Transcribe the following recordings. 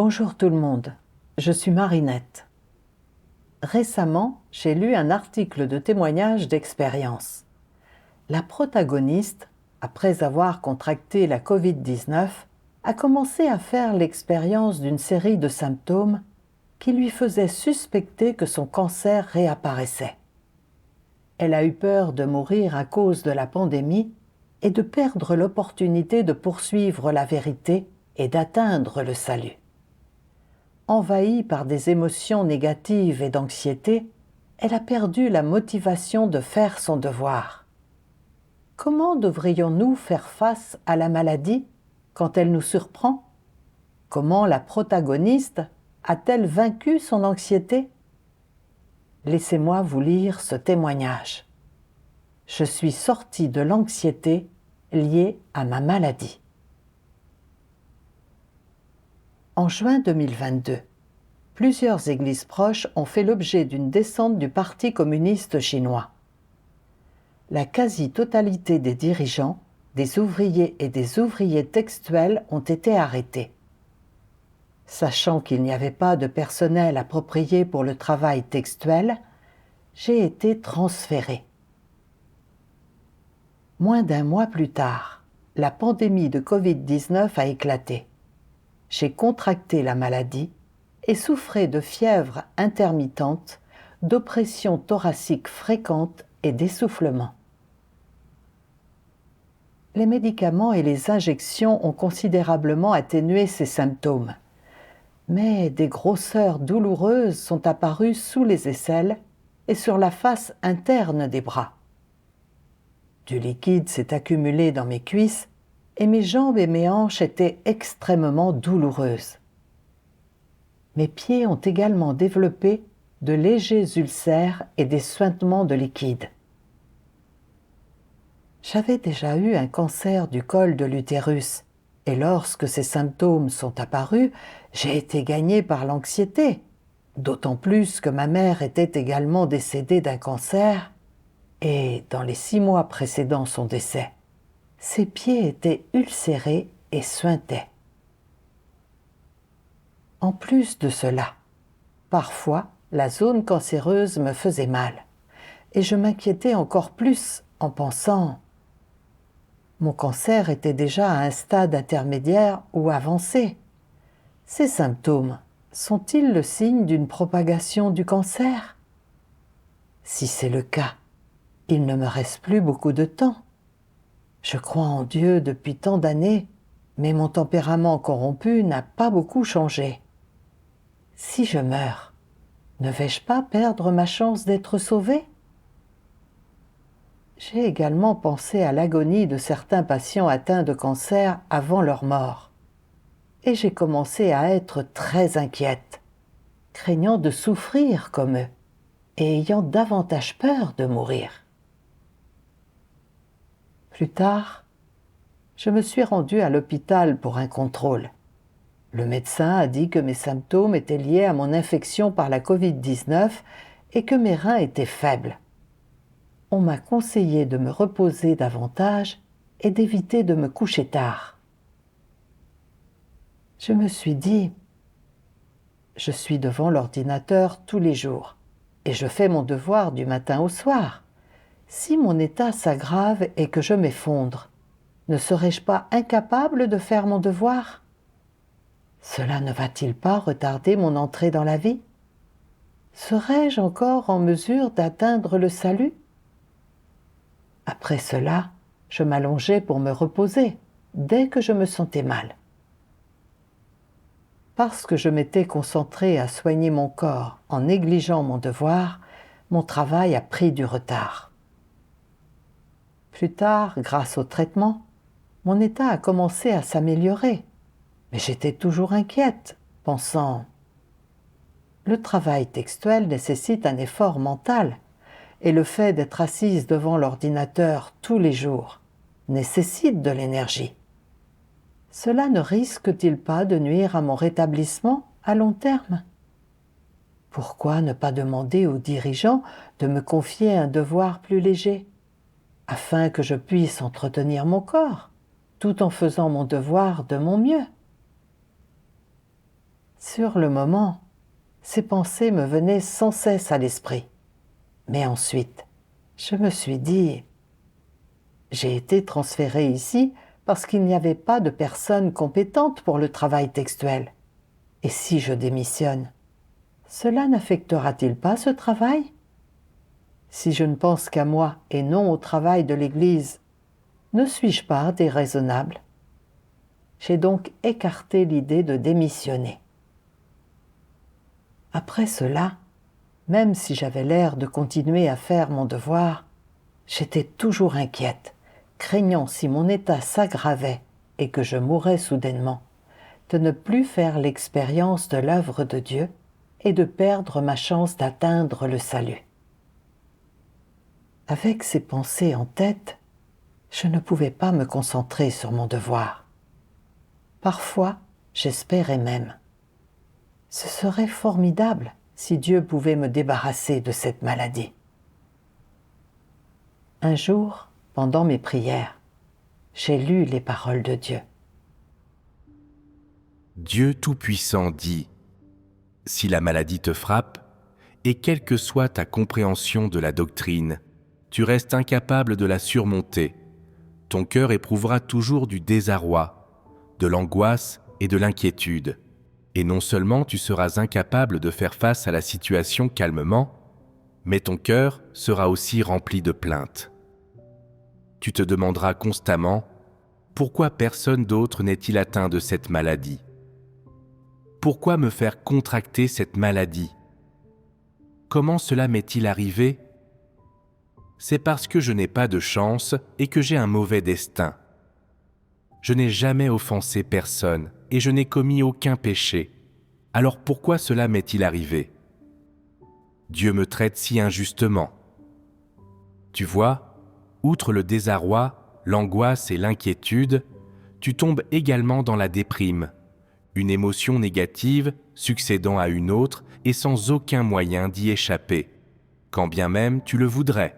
Bonjour tout le monde, je suis Marinette. Récemment, j'ai lu un article de témoignage d'expérience. La protagoniste, après avoir contracté la Covid-19, a commencé à faire l'expérience d'une série de symptômes qui lui faisaient suspecter que son cancer réapparaissait. Elle a eu peur de mourir à cause de la pandémie et de perdre l'opportunité de poursuivre la vérité et d'atteindre le salut. Envahie par des émotions négatives et d'anxiété, elle a perdu la motivation de faire son devoir. Comment devrions-nous faire face à la maladie quand elle nous surprend? Comment la protagoniste a-t-elle vaincu son anxiété? Laissez-moi vous lire ce témoignage. Je suis sortie de l'anxiété liée à ma maladie. En juin 2022, plusieurs églises proches ont fait l'objet d'une descente du Parti communiste chinois. La quasi-totalité des dirigeants, des ouvriers et des ouvriers textuels ont été arrêtés. Sachant qu'il n'y avait pas de personnel approprié pour le travail textuel, j'ai été transférée. Moins d'un mois plus tard, la pandémie de Covid-19 a éclaté. J'ai contracté la maladie et souffrais de fièvre intermittente, d'oppression thoracique fréquente et d'essoufflement. Les médicaments et les injections ont considérablement atténué ces symptômes, mais des grosseurs douloureuses sont apparues sous les aisselles et sur la face interne des bras. Du liquide s'est accumulé dans mes cuisses et mes jambes et mes hanches étaient extrêmement douloureuses. Mes pieds ont également développé de légers ulcères et des suintements de liquide. J'avais déjà eu un cancer du col de l'utérus et lorsque ces symptômes sont apparus, j'ai été gagnée par l'anxiété, d'autant plus que ma mère était également décédée d'un cancer et dans les 6 mois précédant son décès, ses pieds étaient ulcérés et suintaient. En plus de cela, parfois la zone cancéreuse me faisait mal et je m'inquiétais encore plus en pensant « Mon cancer était déjà à un stade intermédiaire ou avancé. Ces symptômes sont-ils le signe d'une propagation du cancer? Si c'est le cas, il ne me reste plus beaucoup de temps. Je crois en Dieu depuis tant d'années, mais mon tempérament corrompu n'a pas beaucoup changé. Si je meurs, ne vais-je pas perdre ma chance d'être sauvée? J'ai également pensé à l'agonie de certains patients atteints de cancer avant leur mort. Et j'ai commencé à être très inquiète, craignant de souffrir comme eux et ayant davantage peur de mourir. Plus tard, je me suis rendue à l'hôpital pour un contrôle. Le médecin a dit que mes symptômes étaient liés à mon infection par la Covid-19 et que mes reins étaient faibles. On m'a conseillé de me reposer davantage et d'éviter de me coucher tard. Je me suis dit, je suis devant l'ordinateur tous les jours et je fais mon devoir du matin au soir. Si mon état s'aggrave et que je m'effondre, ne serais-je pas incapable de faire mon devoir? Cela ne va-t-il pas retarder mon entrée dans la vie? Serais-je encore en mesure d'atteindre le salut? Après cela, je m'allongeais pour me reposer, dès que je me sentais mal. Parce que je m'étais concentrée à soigner mon corps en négligeant mon devoir, mon travail a pris du retard. Plus tard, grâce au traitement, mon état a commencé à s'améliorer, mais j'étais toujours inquiète, pensant « Le travail textuel nécessite un effort mental, et le fait d'être assise devant l'ordinateur tous les jours nécessite de l'énergie. Cela ne risque-t-il pas de nuire à mon rétablissement à long terme? Pourquoi ne pas demander aux dirigeants de me confier un devoir plus léger, afin que je puisse entretenir mon corps, tout en faisant mon devoir de mon mieux? Sur le moment, ces pensées me venaient sans cesse à l'esprit. Mais ensuite, je me suis dit, j'ai été transférée ici parce qu'il n'y avait pas de personne compétente pour le travail textuel. Et si je démissionne, cela n'affectera-t-il pas ce travail? Si je ne pense qu'à moi et non au travail de l'Église, ne suis-je pas déraisonnable? J'ai donc écarté l'idée de démissionner. Après cela, même si j'avais l'air de continuer à faire mon devoir, j'étais toujours inquiète, craignant si mon état s'aggravait et que je mourrais soudainement, de ne plus faire l'expérience de l'œuvre de Dieu et de perdre ma chance d'atteindre le salut. Avec ces pensées en tête, je ne pouvais pas me concentrer sur mon devoir. Parfois, j'espérais même. Ce serait formidable si Dieu pouvait me débarrasser de cette maladie. Un jour, pendant mes prières, j'ai lu les paroles de Dieu. Dieu Tout-Puissant dit : si la maladie te frappe, et quelle que soit ta compréhension de la doctrine, tu restes incapable de la surmonter, ton cœur éprouvera toujours du désarroi, de l'angoisse et de l'inquiétude. Et non seulement tu seras incapable de faire face à la situation calmement, mais ton cœur sera aussi rempli de plaintes. Tu te demanderas constamment : pourquoi personne d'autre n'est-il atteint de cette maladie ? Pourquoi me faire contracter cette maladie ? Comment cela m'est-il arrivé ? C'est parce que je n'ai pas de chance et que j'ai un mauvais destin. Je n'ai jamais offensé personne et je n'ai commis aucun péché. Alors pourquoi cela m'est-il arrivé ? Dieu me traite si injustement. Tu vois, outre le désarroi, l'angoisse et l'inquiétude, tu tombes également dans la déprime, une émotion négative succédant à une autre et sans aucun moyen d'y échapper, quand bien même tu le voudrais.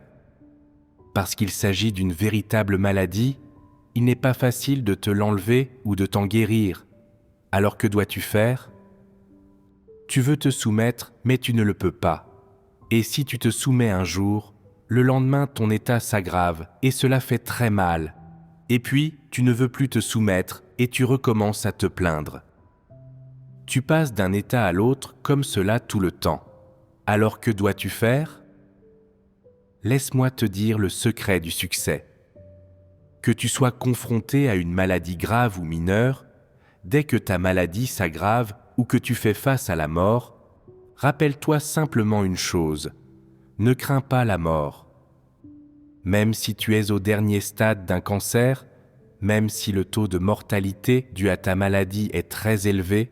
Parce qu'il s'agit d'une véritable maladie, il n'est pas facile de te l'enlever ou de t'en guérir. Alors que dois-tu faire ? Tu veux te soumettre, mais tu ne le peux pas. Et si tu te soumets un jour, le lendemain ton état s'aggrave et cela fait très mal. Et puis, tu ne veux plus te soumettre et tu recommences à te plaindre. Tu passes d'un état à l'autre comme cela tout le temps. Alors que dois-tu faire ? Laisse-moi te dire le secret du succès. Que tu sois confronté à une maladie grave ou mineure, dès que ta maladie s'aggrave ou que tu fais face à la mort, rappelle-toi simplement une chose : ne crains pas la mort. Même si tu es au dernier stade d'un cancer, même si le taux de mortalité dû à ta maladie est très élevé,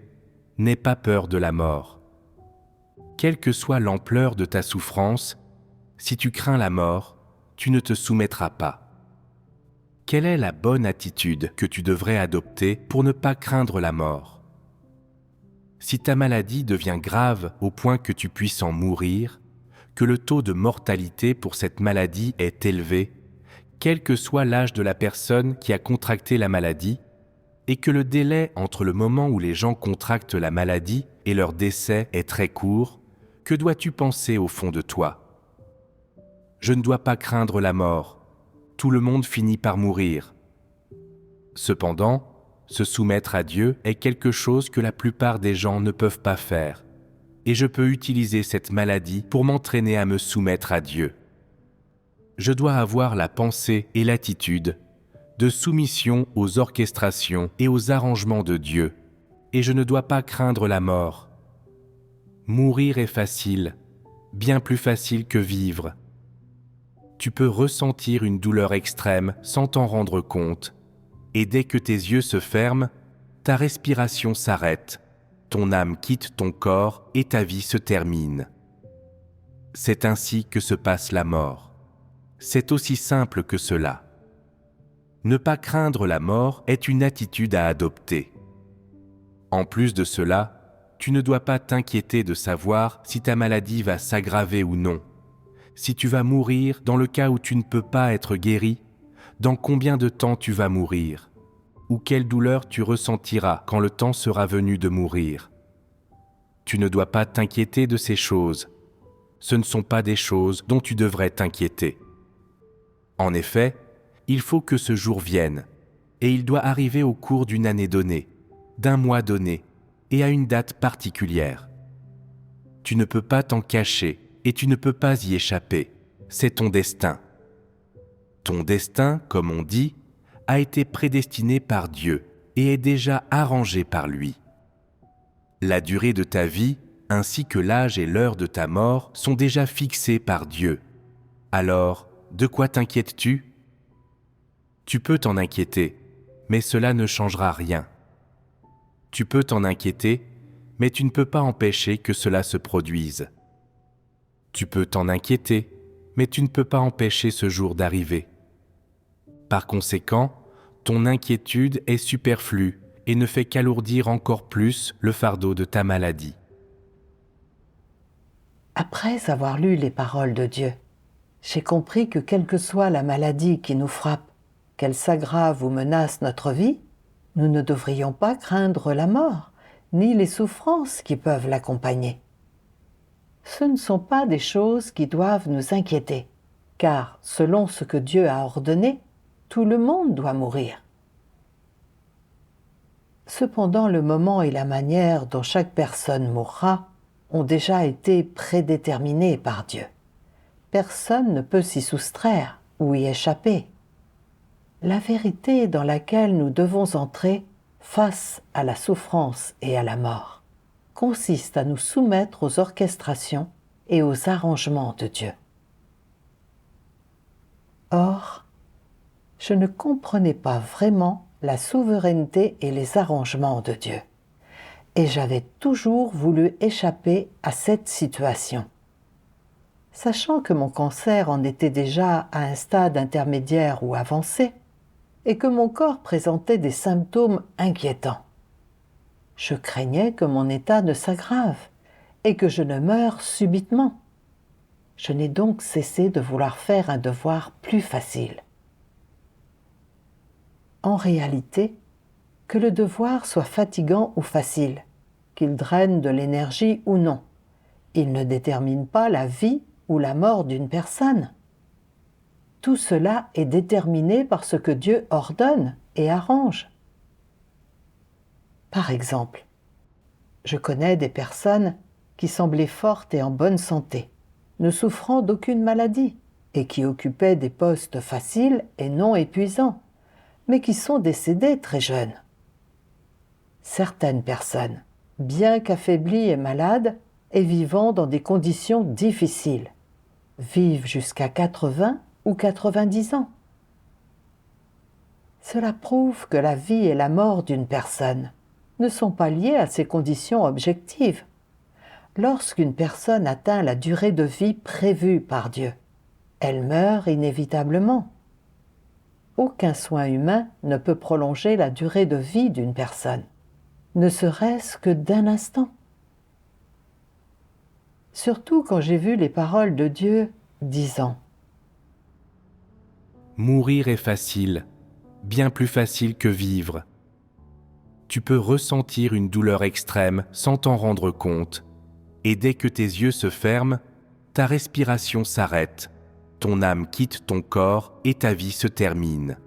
n'aie pas peur de la mort. Quelle que soit l'ampleur de ta souffrance, si tu crains la mort, tu ne te soumettras pas. Quelle est la bonne attitude que tu devrais adopter pour ne pas craindre la mort ? Si ta maladie devient grave au point que tu puisses en mourir, que le taux de mortalité pour cette maladie est élevé, quel que soit l'âge de la personne qui a contracté la maladie, et que le délai entre le moment où les gens contractent la maladie et leur décès est très court, que dois-tu penser au fond de toi ? Je ne dois pas craindre la mort. Tout le monde finit par mourir. Cependant, se soumettre à Dieu est quelque chose que la plupart des gens ne peuvent pas faire. Et je peux utiliser cette maladie pour m'entraîner à me soumettre à Dieu. Je dois avoir la pensée et l'attitude de soumission aux orchestrations et aux arrangements de Dieu, et je ne dois pas craindre la mort. Mourir est facile, bien plus facile que vivre. Tu peux ressentir une douleur extrême sans t'en rendre compte, et dès que tes yeux se ferment, ta respiration s'arrête, ton âme quitte ton corps et ta vie se termine. C'est ainsi que se passe la mort. C'est aussi simple que cela. Ne pas craindre la mort est une attitude à adopter. En plus de cela, tu ne dois pas t'inquiéter de savoir si ta maladie va s'aggraver ou non. Si tu vas mourir dans le cas où tu ne peux pas être guéri, dans combien de temps tu vas mourir, ou quelle douleur tu ressentiras quand le temps sera venu de mourir. Tu ne dois pas t'inquiéter de ces choses. Ce ne sont pas des choses dont tu devrais t'inquiéter. En effet, il faut que ce jour vienne, et il doit arriver au cours d'une année donnée, d'un mois donné, et à une date particulière. Tu ne peux pas t'en cacher, et tu ne peux pas y échapper. C'est ton destin. Ton destin, comme on dit, a été prédestiné par Dieu et est déjà arrangé par lui. La durée de ta vie, ainsi que l'âge et l'heure de ta mort, sont déjà fixés par Dieu. Alors, de quoi t'inquiètes-tu ? Tu peux t'en inquiéter, mais cela ne changera rien. Tu peux t'en inquiéter, mais tu ne peux pas empêcher que cela se produise. Tu peux t'en inquiéter, mais tu ne peux pas empêcher ce jour d'arriver. Par conséquent, ton inquiétude est superflue et ne fait qu'alourdir encore plus le fardeau de ta maladie. Après avoir lu les paroles de Dieu, j'ai compris que quelle que soit la maladie qui nous frappe, qu'elle s'aggrave ou menace notre vie, nous ne devrions pas craindre la mort, ni les souffrances qui peuvent l'accompagner. Ce ne sont pas des choses qui doivent nous inquiéter, car selon ce que Dieu a ordonné, tout le monde doit mourir. Cependant, le moment et la manière dont chaque personne mourra ont déjà été prédéterminés par Dieu. Personne ne peut s'y soustraire ou y échapper. La vérité dans laquelle nous devons entrer face à la souffrance et à la mort consiste à nous soumettre aux orchestrations et aux arrangements de Dieu. Or, je ne comprenais pas vraiment la souveraineté et les arrangements de Dieu, et j'avais toujours voulu échapper à cette situation. Sachant que mon cancer en était déjà à un stade intermédiaire ou avancé, et que mon corps présentait des symptômes inquiétants, je craignais que mon état ne s'aggrave et que je ne meure subitement. Je n'ai donc cessé de vouloir faire un devoir plus facile. En réalité, que le devoir soit fatigant ou facile, qu'il draine de l'énergie ou non, il ne détermine pas la vie ou la mort d'une personne. Tout cela est déterminé par ce que Dieu ordonne et arrange. Par exemple, je connais des personnes qui semblaient fortes et en bonne santé, ne souffrant d'aucune maladie, et qui occupaient des postes faciles et non épuisants, mais qui sont décédées très jeunes. Certaines personnes, bien qu'affaiblies et malades, et vivant dans des conditions difficiles, vivent jusqu'à 80 ou 90 ans. Cela prouve que la vie et la mort d'une personne ne sont pas liées à ses conditions objectives. Lorsqu'une personne atteint la durée de vie prévue par Dieu, elle meurt inévitablement. Aucun soin humain ne peut prolonger la durée de vie d'une personne, ne serait-ce que d'un instant. Surtout quand j'ai vu les paroles de Dieu disant « Mourir est facile, bien plus facile que vivre. Tu peux ressentir une douleur extrême sans t'en rendre compte, et dès que tes yeux se ferment, ta respiration s'arrête, ton âme quitte ton corps et ta vie se termine.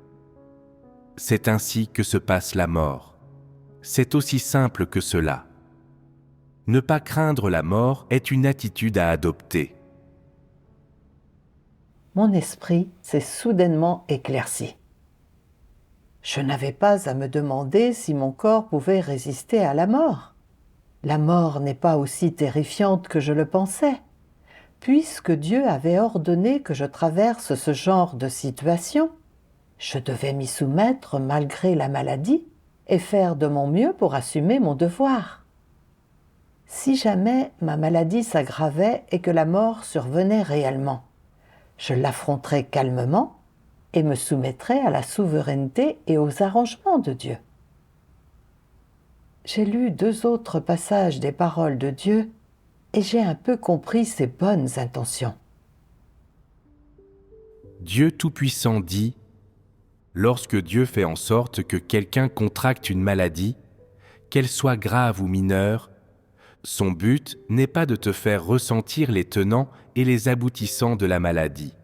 C'est ainsi que se passe la mort. C'est aussi simple que cela. Ne pas craindre la mort est une attitude à adopter. » Mon esprit s'est soudainement éclairci. Je n'avais pas à me demander si mon corps pouvait résister à la mort. La mort n'est pas aussi terrifiante que je le pensais, puisque Dieu avait ordonné que je traverse ce genre de situation. Je devais m'y soumettre malgré la maladie et faire de mon mieux pour assumer mon devoir. Si jamais ma maladie s'aggravait et que la mort survenait réellement, je l'affronterais calmement et me soumettrais à la souveraineté et aux arrangements de Dieu. J'ai lu 2 autres passages des paroles de Dieu et j'ai un peu compris ses bonnes intentions. Dieu Tout-Puissant dit « Lorsque Dieu fait en sorte que quelqu'un contracte une maladie, qu'elle soit grave ou mineure, Son but n'est pas de te faire ressentir les tenants et les aboutissants de la maladie,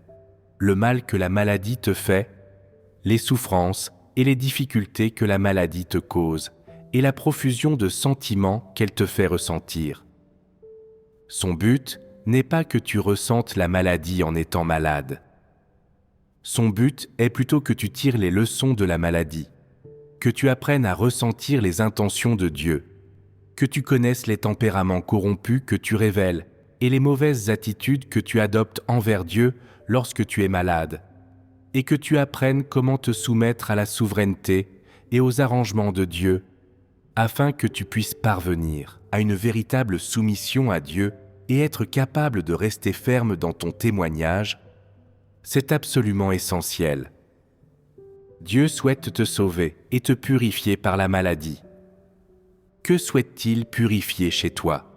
le mal que la maladie te fait, les souffrances et les difficultés que la maladie te cause, et la profusion de sentiments qu'elle te fait ressentir. Son but n'est pas que tu ressentes la maladie en étant malade. Son but est plutôt que tu tires les leçons de la maladie, que tu apprennes à ressentir les intentions de Dieu, que tu connaisses les tempéraments corrompus que tu révèles et les mauvaises attitudes que tu adoptes envers Dieu lorsque tu es malade, et que tu apprennes comment te soumettre à la souveraineté et aux arrangements de Dieu, afin que tu puisses parvenir à une véritable soumission à Dieu et être capable de rester ferme dans ton témoignage. C'est absolument essentiel. Dieu souhaite te sauver et te purifier par la maladie. Que souhaite-t-il purifier chez toi?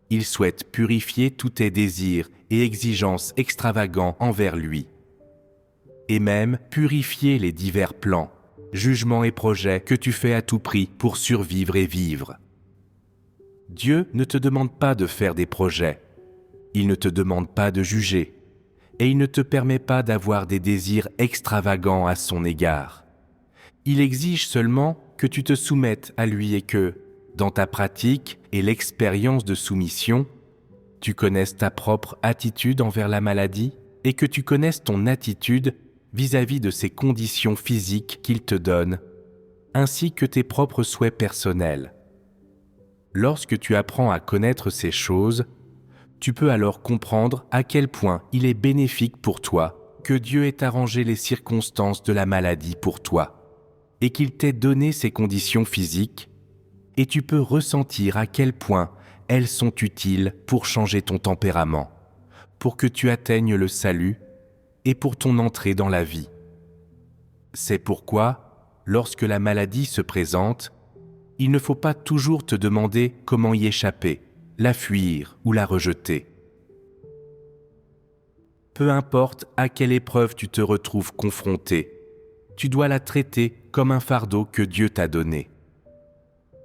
Il souhaite purifier tous tes désirs et exigences extravagants envers lui, et même purifier les divers plans, jugements et projets que tu fais à tout prix pour survivre et vivre. Dieu ne te demande pas de faire des projets, il ne te demande pas de juger, et il ne te permet pas d'avoir des désirs extravagants à son égard. Il exige seulement que tu te soumettes à lui et que, dans ta pratique et l'expérience de soumission, tu connaisses ta propre attitude envers la maladie et que tu connaisses ton attitude vis-à-vis de ces conditions physiques qu'il te donne, ainsi que tes propres souhaits personnels. Lorsque tu apprends à connaître ces choses, tu peux alors comprendre à quel point il est bénéfique pour toi que Dieu ait arrangé les circonstances de la maladie pour toi et qu'il t'ait donné ces conditions physiques, et tu peux ressentir à quel point elles sont utiles pour changer ton tempérament, pour que tu atteignes le salut et pour ton entrée dans la vie. C'est pourquoi, lorsque la maladie se présente, il ne faut pas toujours te demander comment y échapper, la fuir ou la rejeter. Peu importe à quelle épreuve tu te retrouves confronté, tu dois la traiter comme un fardeau que Dieu t'a donné.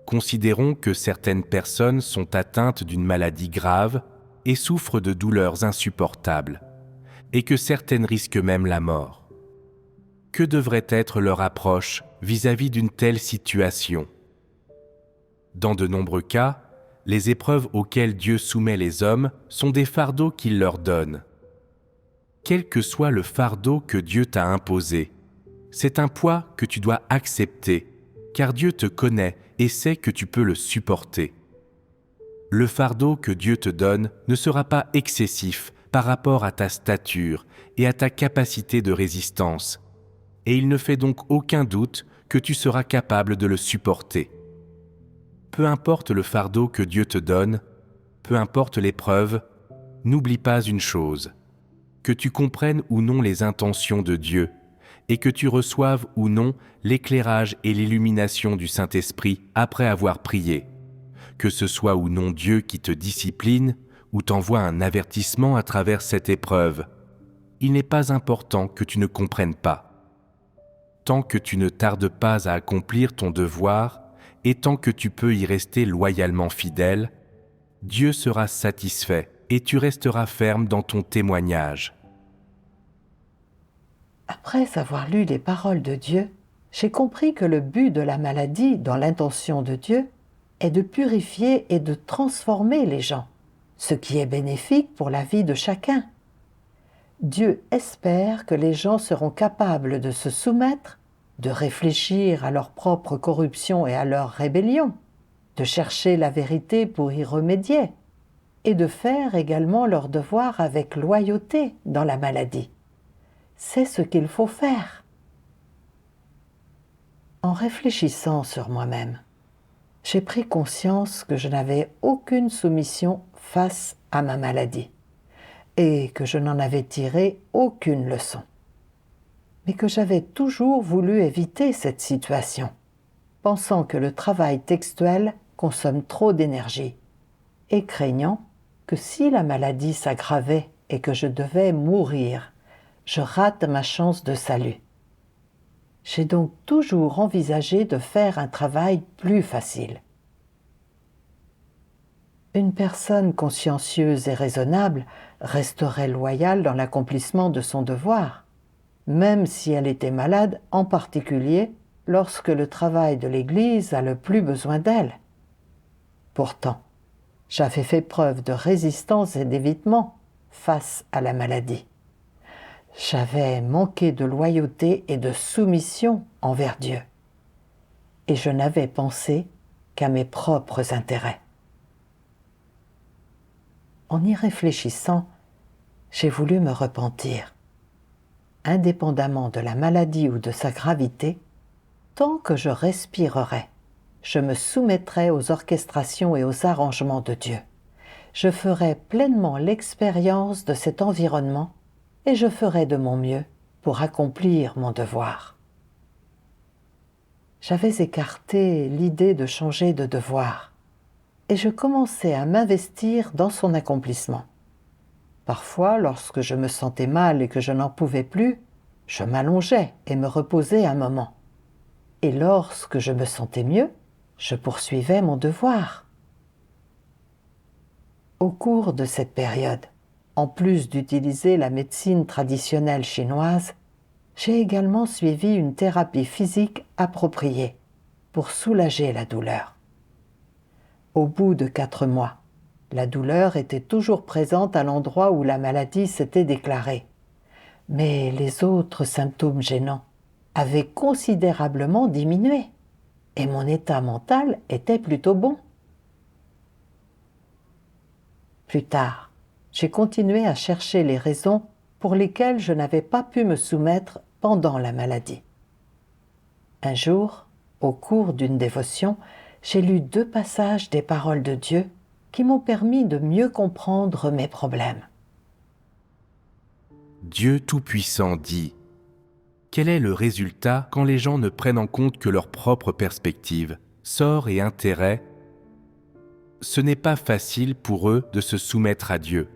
Considérons que certaines personnes sont atteintes d'une maladie grave et souffrent de douleurs insupportables, et que certaines risquent même la mort. Que devrait être leur approche vis-à-vis d'une telle situation? Dans de nombreux cas, les épreuves auxquelles Dieu soumet les hommes sont des fardeaux qu'il leur donne. Quel que soit le fardeau que Dieu t'a imposé, c'est un poids que tu dois accepter, car Dieu te connaît et sait que tu peux le supporter. Le fardeau que Dieu te donne ne sera pas excessif par rapport à ta stature et à ta capacité de résistance, et il ne fait donc aucun doute que tu seras capable de le supporter. Peu importe le fardeau que Dieu te donne, peu importe l'épreuve, n'oublie pas une chose, que tu comprennes ou non les intentions de Dieu, et que tu reçoives ou non l'éclairage et l'illumination du Saint-Esprit après avoir prié, que ce soit ou non Dieu qui te discipline ou t'envoie un avertissement à travers cette épreuve. Il n'est pas important que tu ne comprennes pas. Tant que tu ne tardes pas à accomplir ton devoir et tant que tu peux y rester loyalement fidèle, Dieu sera satisfait et tu resteras ferme dans ton témoignage. Après avoir lu les paroles de Dieu, j'ai compris que le but de la maladie, dans l'intention de Dieu, est de purifier et de transformer les gens, ce qui est bénéfique pour la vie de chacun. Dieu espère que les gens seront capables de se soumettre, de réfléchir à leur propre corruption et à leur rébellion, de chercher la vérité pour y remédier, et de faire également leur devoir avec loyauté dans la maladie. C'est ce qu'il faut faire. En réfléchissant sur moi-même, j'ai pris conscience que je n'avais aucune soumission face à ma maladie et que je n'en avais tiré aucune leçon, mais que j'avais toujours voulu éviter cette situation, pensant que le travail textuel consomme trop d'énergie et craignant que si la maladie s'aggravait et que je devais mourir, je rate ma chance de salut. J'ai donc toujours envisagé de faire un travail plus facile. Une personne consciencieuse et raisonnable resterait loyale dans l'accomplissement de son devoir, même si elle était malade, en particulier lorsque le travail de l'Église a le plus besoin d'elle. Pourtant, j'avais fait preuve de résistance et d'évitement face à la maladie. J'avais manqué de loyauté et de soumission envers Dieu. Et je n'avais pensé qu'à mes propres intérêts. En y réfléchissant, j'ai voulu me repentir. Indépendamment de la maladie ou de sa gravité, tant que je respirerai, je me soumettrai aux orchestrations et aux arrangements de Dieu. Je ferai pleinement l'expérience de cet environnement et je ferai de mon mieux pour accomplir mon devoir. J'avais écarté l'idée de changer de devoir et je commençais à m'investir dans son accomplissement. Parfois, lorsque je me sentais mal et que je n'en pouvais plus, je m'allongeais et me reposais un moment. Et lorsque je me sentais mieux, je poursuivais mon devoir. Au cours de cette période, en plus d'utiliser la médecine traditionnelle chinoise, j'ai également suivi une thérapie physique appropriée pour soulager la douleur. Au bout de 4 mois, la douleur était toujours présente à l'endroit où la maladie s'était déclarée. Mais les autres symptômes gênants avaient considérablement diminué et mon état mental était plutôt bon. Plus tard, j'ai continué à chercher les raisons pour lesquelles je n'avais pas pu me soumettre pendant la maladie. Un jour, au cours d'une dévotion, j'ai lu 2 passages des paroles de Dieu qui m'ont permis de mieux comprendre mes problèmes. Dieu Tout-Puissant dit : quel est le résultat quand les gens ne prennent en compte que leur propre perspective, sort et intérêt ? Ce n'est pas facile pour eux de se soumettre à Dieu,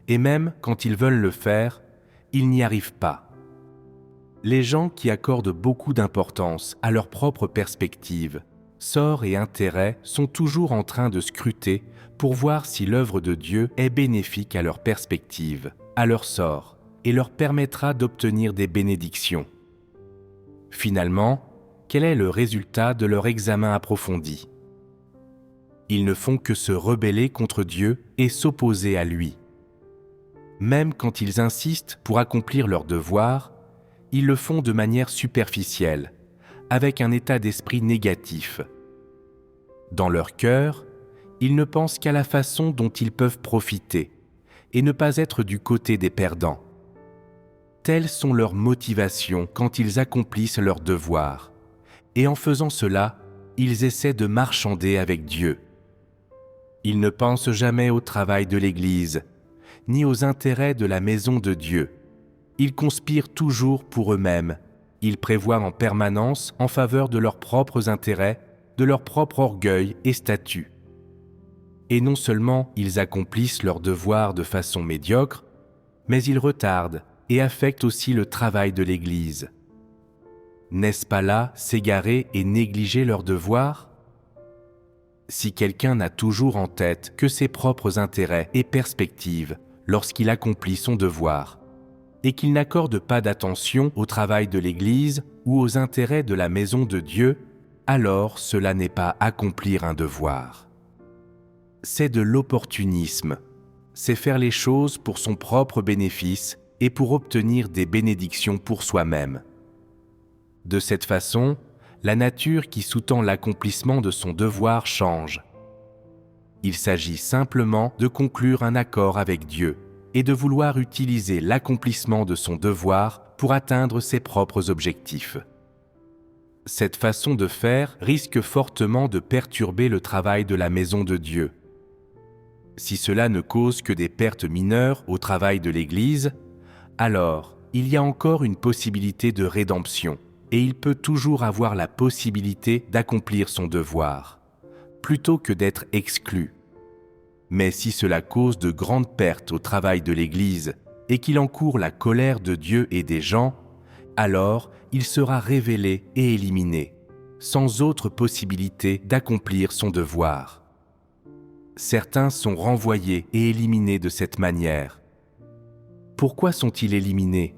et même quand ils veulent le faire, ils n'y arrivent pas. Les gens qui accordent beaucoup d'importance à leur propre perspective, sort et intérêt sont toujours en train de scruter pour voir si l'œuvre de Dieu est bénéfique à leur perspective, à leur sort, et leur permettra d'obtenir des bénédictions. Finalement, quel est le résultat de leur examen approfondi ? Ils ne font que se rebeller contre Dieu et s'opposer à lui. Même quand ils insistent pour accomplir leur devoir, ils le font de manière superficielle, avec un état d'esprit négatif. Dans leur cœur, ils ne pensent qu'à la façon dont ils peuvent profiter et ne pas être du côté des perdants. Telles sont leurs motivations quand ils accomplissent leur devoir. Et en faisant cela, ils essaient de marchander avec Dieu. Ils ne pensent jamais au travail de l'Église, ni aux intérêts de la maison de Dieu. Ils conspirent toujours pour eux-mêmes. Ils prévoient en permanence en faveur de leurs propres intérêts, de leur propre orgueil et statut. Et non seulement ils accomplissent leur devoir de façon médiocre, mais ils retardent et affectent aussi le travail de l'Église. N'est-ce pas là s'égarer et négliger leur devoir ? Si quelqu'un n'a toujours en tête que ses propres intérêts et perspectives lorsqu'il accomplit son devoir, et qu'il n'accorde pas d'attention au travail de l'Église ou aux intérêts de la maison de Dieu, alors cela n'est pas accomplir un devoir. C'est de l'opportunisme, c'est faire les choses pour son propre bénéfice et pour obtenir des bénédictions pour soi-même. De cette façon, la nature qui sous-tend l'accomplissement de son devoir change. Il s'agit simplement de conclure un accord avec Dieu et de vouloir utiliser l'accomplissement de son devoir pour atteindre ses propres objectifs. Cette façon de faire risque fortement de perturber le travail de la maison de Dieu. Si cela ne cause que des pertes mineures au travail de l'Église, alors il y a encore une possibilité de rédemption et il peut toujours avoir la possibilité d'accomplir son devoir, plutôt que d'être exclu. Mais si cela cause de grandes pertes au travail de l'Église et qu'il encourt la colère de Dieu et des gens, alors il sera révélé et éliminé, sans autre possibilité d'accomplir son devoir. Certains sont renvoyés et éliminés de cette manière. Pourquoi sont-ils éliminés?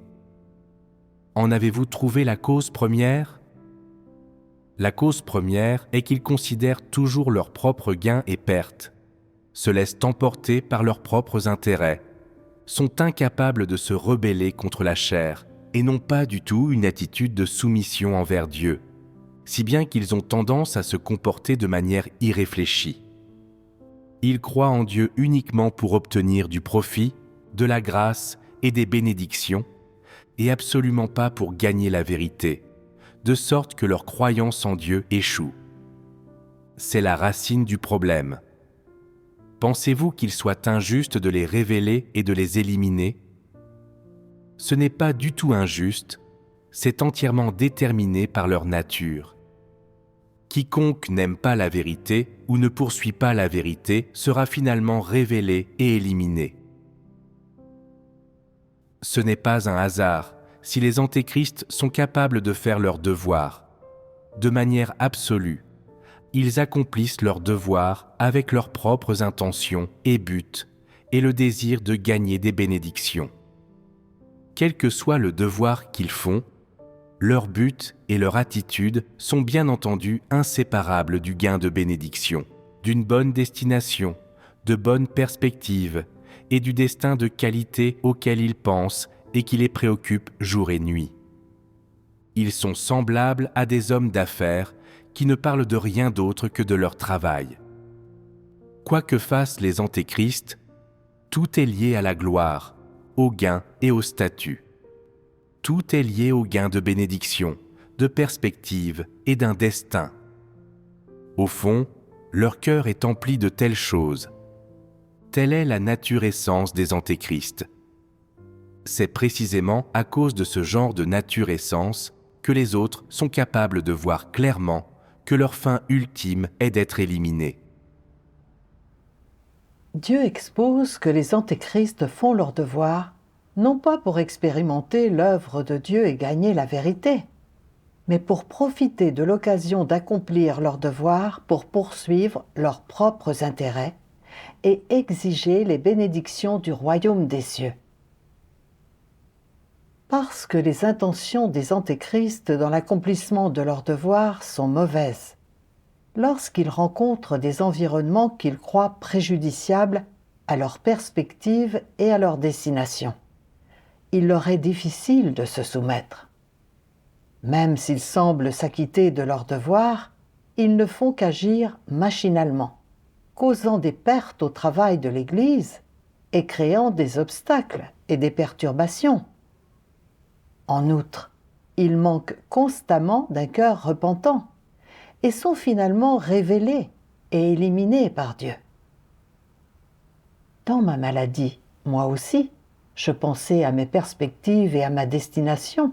En avez-vous trouvé la cause première? La cause première est qu'ils considèrent toujours leurs propres gains et pertes, se laissent emporter par leurs propres intérêts, sont incapables de se rebeller contre la chair et n'ont pas du tout une attitude de soumission envers Dieu, si bien qu'ils ont tendance à se comporter de manière irréfléchie. Ils croient en Dieu uniquement pour obtenir du profit, de la grâce et des bénédictions, et absolument pas pour gagner la vérité, de sorte que leur croyance en Dieu échoue. C'est la racine du problème. Pensez-vous qu'il soit injuste de les révéler et de les éliminer? Ce n'est pas du tout injuste, c'est entièrement déterminé par leur nature. Quiconque n'aime pas la vérité ou ne poursuit pas la vérité sera finalement révélé et éliminé. Ce n'est pas un hasard si les antéchrists sont capables de faire leur devoir. De manière absolue, ils accomplissent leur devoir avec leurs propres intentions et buts et le désir de gagner des bénédictions. Quel que soit le devoir qu'ils font, leur but et leur attitude sont bien entendu inséparables du gain de bénédiction, d'une bonne destination, de bonnes perspectives et du destin de qualité auquel ils pensent et qui les préoccupe jour et nuit. Ils sont semblables à des hommes d'affaires qui ne parlent de rien d'autre que de leur travail. Quoi que fassent les antéchrists, tout est lié à la gloire, au gain et au statut. Tout est lié au gain de bénédiction, de perspective et d'un destin. Au fond, leur cœur est empli de telles choses. Telle est la nature essence des antéchrists. C'est précisément à cause de ce genre de nature essence que les autres sont capables de voir clairement que leur fin ultime est d'être éliminés. Dieu expose que les antéchrists font leur devoir, non pas pour expérimenter l'œuvre de Dieu et gagner la vérité, mais pour profiter de l'occasion d'accomplir leur devoir pour poursuivre leurs propres intérêts et exiger les bénédictions du royaume des cieux. Parce que les intentions des antéchrists dans l'accomplissement de leur devoir sont mauvaises, lorsqu'ils rencontrent des environnements qu'ils croient préjudiciables à leur perspective et à leur destination, il leur est difficile de se soumettre. Même s'ils semblent s'acquitter de leur devoir, ils ne font qu'agir machinalement, causant des pertes au travail de l'Église et créant des obstacles et des perturbations. En outre, ils manquent constamment d'un cœur repentant et sont finalement révélés et éliminés par Dieu. Dans ma maladie, moi aussi, je pensais à mes perspectives et à ma destination,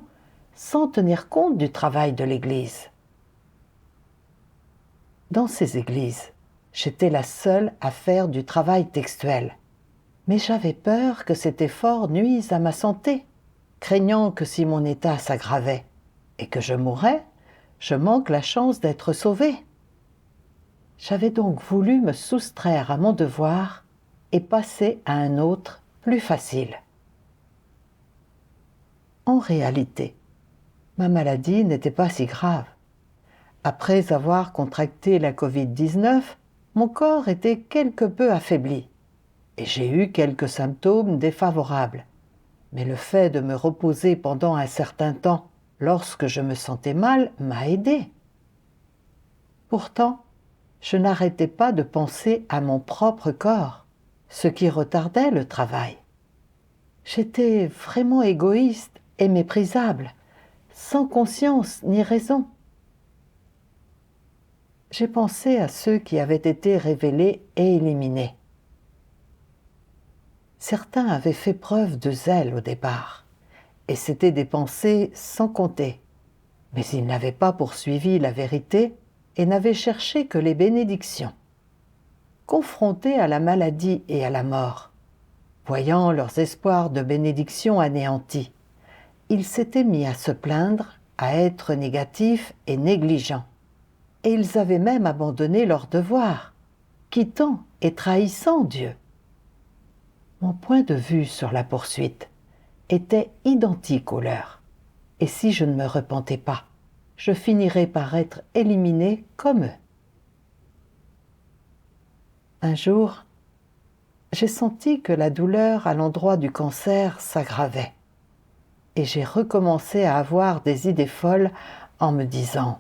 sans tenir compte du travail de l'Église. Dans ces églises, j'étais la seule à faire du travail textuel, mais j'avais peur que cet effort nuise à ma santé, craignant que si mon état s'aggravait et que je mourrais, je manque la chance d'être sauvé. J'avais donc voulu me soustraire à mon devoir et passer à un autre plus facile. En réalité, ma maladie n'était pas si grave. Après avoir contracté la Covid-19, mon corps était quelque peu affaibli et j'ai eu quelques symptômes défavorables. Mais le fait de me reposer pendant un certain temps lorsque je me sentais mal m'a aidé. Pourtant, je n'arrêtais pas de penser à mon propre corps, ce qui retardait le travail. J'étais vraiment égoïste et méprisable, sans conscience ni raison. J'ai pensé à ceux qui avaient été révélés et éliminés. Certains avaient fait preuve de zèle au départ, et s'étaient dépensés sans compter, mais ils n'avaient pas poursuivi la vérité et n'avaient cherché que les bénédictions. Confrontés à la maladie et à la mort, voyant leurs espoirs de bénédiction anéantis, ils s'étaient mis à se plaindre, à être négatifs et négligents. Et ils avaient même abandonné leur devoir, quittant et trahissant Dieu. Mon point de vue sur la poursuite était identique au leur, et si je ne me repentais pas, je finirais par être éliminé comme eux. Un jour, j'ai senti que la douleur à l'endroit du cancer s'aggravait, et j'ai recommencé à avoir des idées folles en me disant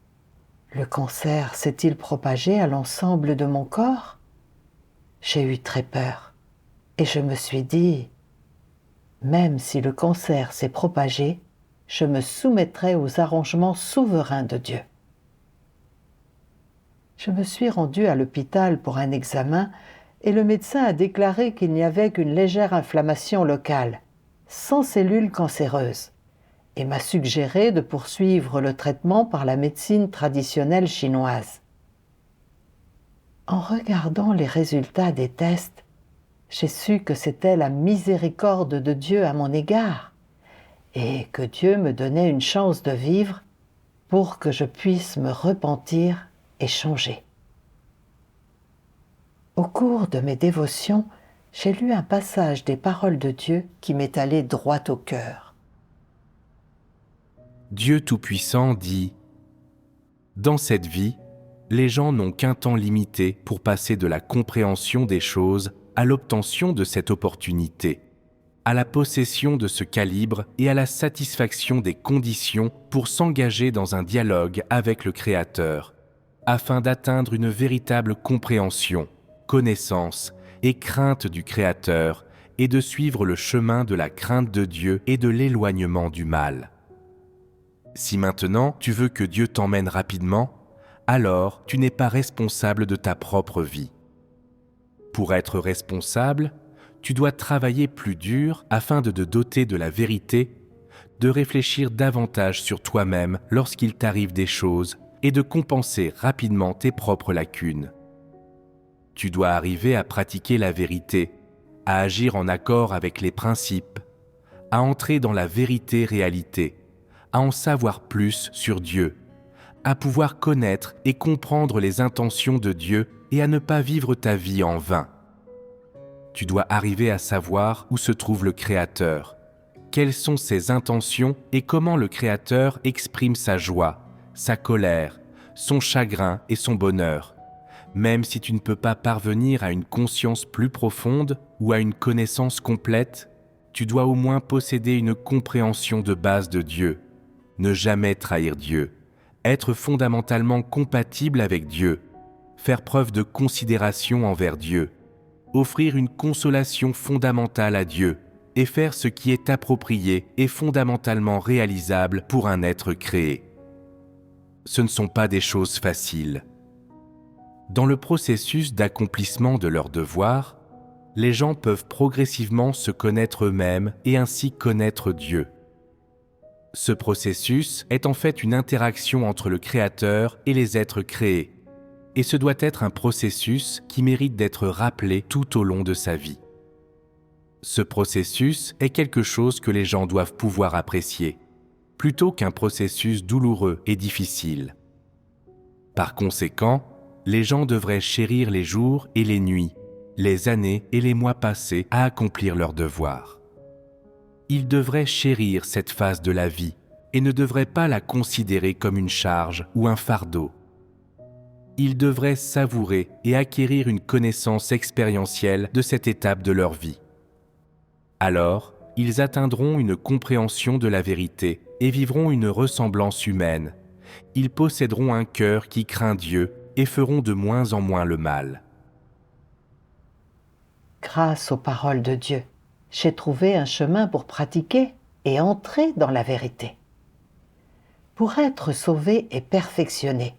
« Le cancer s'est-il propagé à l'ensemble de mon corps ?» J'ai eu très peur, et je me suis dit « Même si le cancer s'est propagé, je me soumettrai aux arrangements souverains de Dieu. » Je me suis rendue à l'hôpital pour un examen et le médecin a déclaré qu'il n'y avait qu'une légère inflammation locale, sans cellules cancéreuses, et m'a suggéré de poursuivre le traitement par la médecine traditionnelle chinoise. En regardant les résultats des tests, j'ai su que c'était la miséricorde de Dieu à mon égard et que Dieu me donnait une chance de vivre pour que je puisse me repentir et changer. Au cours de mes dévotions, j'ai lu un passage des paroles de Dieu qui m'est allé droit au cœur. Dieu Tout-Puissant dit « Dans cette vie, les gens n'ont qu'un temps limité pour passer de la compréhension des choses à l'obtention de cette opportunité, à la possession de ce calibre et à la satisfaction des conditions pour s'engager dans un dialogue avec le Créateur, afin d'atteindre une véritable compréhension, connaissance et crainte du Créateur et de suivre le chemin de la crainte de Dieu et de l'éloignement du mal. Si maintenant tu veux que Dieu t'emmène rapidement, alors tu n'es pas responsable de ta propre vie. Pour être responsable, tu dois travailler plus dur afin de te doter de la vérité, de réfléchir davantage sur toi-même lorsqu'il t'arrive des choses et de compenser rapidement tes propres lacunes. Tu dois arriver à pratiquer la vérité, à agir en accord avec les principes, à entrer dans la vérité-réalité, à en savoir plus sur Dieu, à pouvoir connaître et comprendre les intentions de Dieu et à ne pas vivre ta vie en vain. Tu dois arriver à savoir où se trouve le Créateur, quelles sont ses intentions et comment le Créateur exprime sa joie, sa colère, son chagrin et son bonheur. Même si tu ne peux pas parvenir à une conscience plus profonde ou à une connaissance complète, tu dois au moins posséder une compréhension de base de Dieu, ne jamais trahir Dieu, être fondamentalement compatible avec Dieu, faire preuve de considération envers Dieu, offrir une consolation fondamentale à Dieu et faire ce qui est approprié et fondamentalement réalisable pour un être créé. Ce ne sont pas des choses faciles. Dans le processus d'accomplissement de leurs devoirs, les gens peuvent progressivement se connaître eux-mêmes et ainsi connaître Dieu. Ce processus est en fait une interaction entre le Créateur et les êtres créés, et ce doit être un processus qui mérite d'être rappelé tout au long de sa vie. Ce processus est quelque chose que les gens doivent pouvoir apprécier, plutôt qu'un processus douloureux et difficile. Par conséquent, les gens devraient chérir les jours et les nuits, les années et les mois passés à accomplir leurs devoirs. Ils devraient chérir cette phase de la vie et ne devraient pas la considérer comme une charge ou un fardeau. Ils devraient savourer et acquérir une connaissance expérientielle de cette étape de leur vie. Alors, ils atteindront une compréhension de la vérité et vivront une ressemblance humaine. Ils posséderont un cœur qui craint Dieu et feront de moins en moins le mal. Grâce aux paroles de Dieu, j'ai trouvé un chemin pour pratiquer et entrer dans la vérité. Pour être sauvé et perfectionné,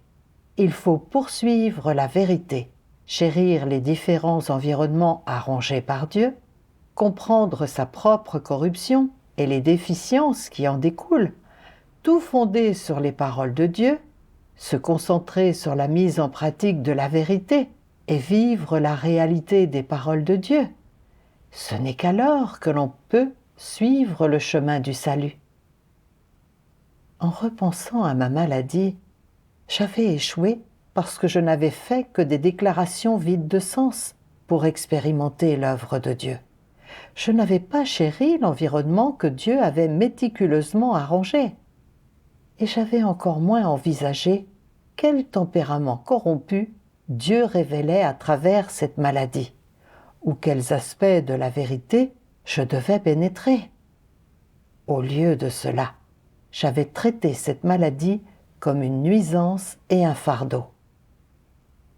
il faut poursuivre la vérité, chérir les différents environnements arrangés par Dieu, comprendre sa propre corruption et les déficiences qui en découlent, tout fondé sur les paroles de Dieu, se concentrer sur la mise en pratique de la vérité et vivre la réalité des paroles de Dieu. Ce n'est qu'alors que l'on peut suivre le chemin du salut. En repensant à ma maladie, j'avais échoué parce que je n'avais fait que des déclarations vides de sens pour expérimenter l'œuvre de Dieu. Je n'avais pas chéri l'environnement que Dieu avait méticuleusement arrangé. Et j'avais encore moins envisagé quel tempérament corrompu Dieu révélait à travers cette maladie, ou quels aspects de la vérité je devais pénétrer. Au lieu de cela, j'avais traité cette maladie comme une nuisance et un fardeau.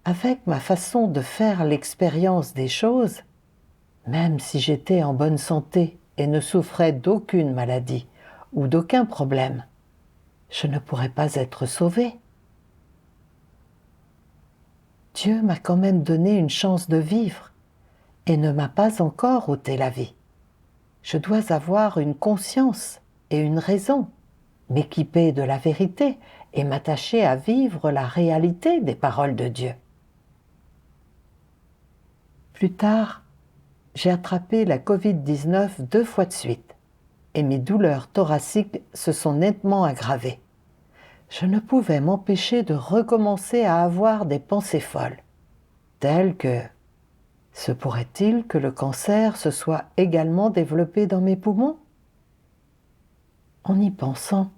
Avec ma façon de faire l'expérience des choses, même si j'étais en bonne santé et ne souffrais d'aucune maladie ou d'aucun problème, je ne pourrais pas être sauvé. Dieu m'a quand même donné une chance de vivre et ne m'a pas encore ôté la vie. Je dois avoir une conscience et une raison, m'équiper de la vérité et m'attacher à vivre la réalité des paroles de Dieu. Plus tard, j'ai attrapé la Covid-19 2 fois de suite et mes douleurs thoraciques se sont nettement aggravées. Je ne pouvais m'empêcher de recommencer à avoir des pensées folles, telles que « se pourrait-il que le cancer se soit également développé dans mes poumons ?» En y pensant,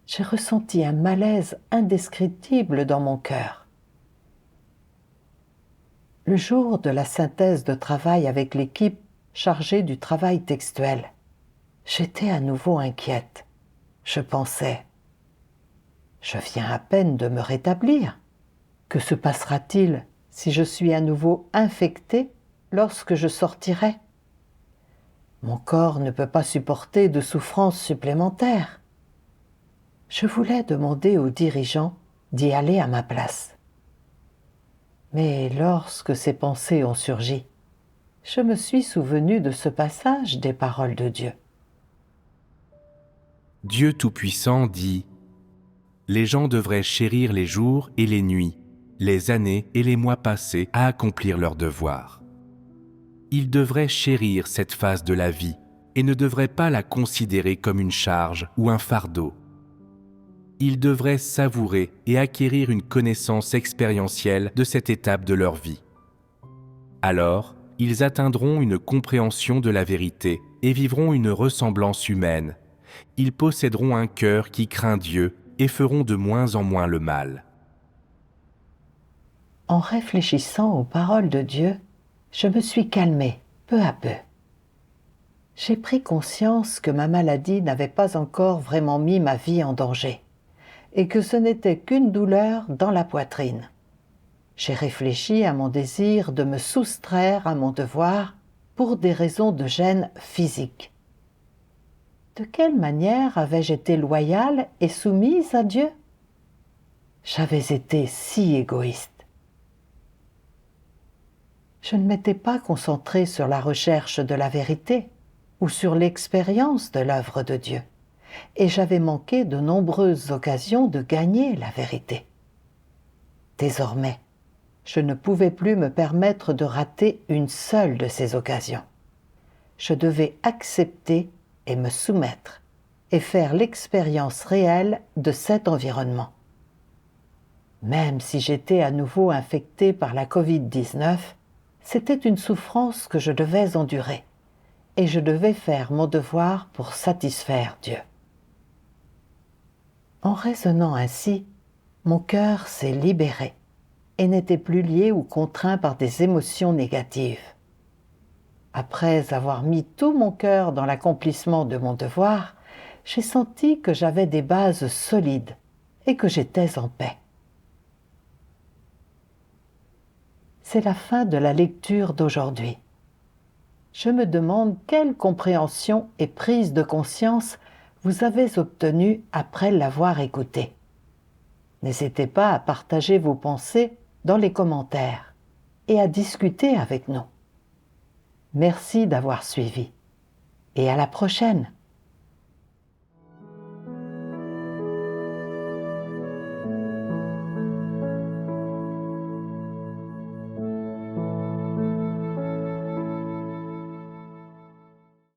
j'ai ressenti un malaise indescriptible dans mon cœur. Le jour de la synthèse de travail avec l'équipe chargée du travail textuel, j'étais à nouveau inquiète. Je pensais « Je viens à peine de me rétablir. Que se passera-t-il si je suis à nouveau infectée lorsque je sortirai ? Mon corps ne peut pas supporter de souffrances supplémentaires. » Je voulais demander aux dirigeants d'y aller à ma place. Mais lorsque ces pensées ont surgi, je me suis souvenu de ce passage des paroles de Dieu. Dieu Tout-Puissant dit « Les gens devraient chérir les jours et les nuits, les années et les mois passés à accomplir leurs devoirs. Ils devraient chérir cette phase de la vie et ne devraient pas la considérer comme une charge ou un fardeau. Ils devraient savourer et acquérir une connaissance expérientielle de cette étape de leur vie. Alors, ils atteindront une compréhension de la vérité et vivront une ressemblance humaine. Ils posséderont un cœur qui craint Dieu et feront de moins en moins le mal. » En réfléchissant aux paroles de Dieu, je me suis calmée peu à peu. J'ai pris conscience que ma maladie n'avait pas encore vraiment mis ma vie en danger et que ce n'était qu'une douleur dans la poitrine. J'ai réfléchi à mon désir de me soustraire à mon devoir pour des raisons de gêne physique. De quelle manière avais-je été loyale et soumise à Dieu ? J'avais été si égoïste. Je ne m'étais pas concentrée sur la recherche de la vérité ou sur l'expérience de l'œuvre de Dieu, et j'avais manqué de nombreuses occasions de gagner la vérité. Désormais, je ne pouvais plus me permettre de rater une seule de ces occasions. Je devais accepter et me soumettre et faire l'expérience réelle de cet environnement. Même si j'étais à nouveau infectée par la Covid-19, c'était une souffrance que je devais endurer et je devais faire mon devoir pour satisfaire Dieu. En raisonnant ainsi, mon cœur s'est libéré et n'était plus lié ou contraint par des émotions négatives. Après avoir mis tout mon cœur dans l'accomplissement de mon devoir, j'ai senti que j'avais des bases solides et que j'étais en paix. C'est la fin de la lecture d'aujourd'hui. Je me demande quelle compréhension et prise de conscience vous avez obtenue après l'avoir écoutée. N'hésitez pas à partager vos pensées dans les commentaires et à discuter avec nous. Merci d'avoir suivi et à la prochaine.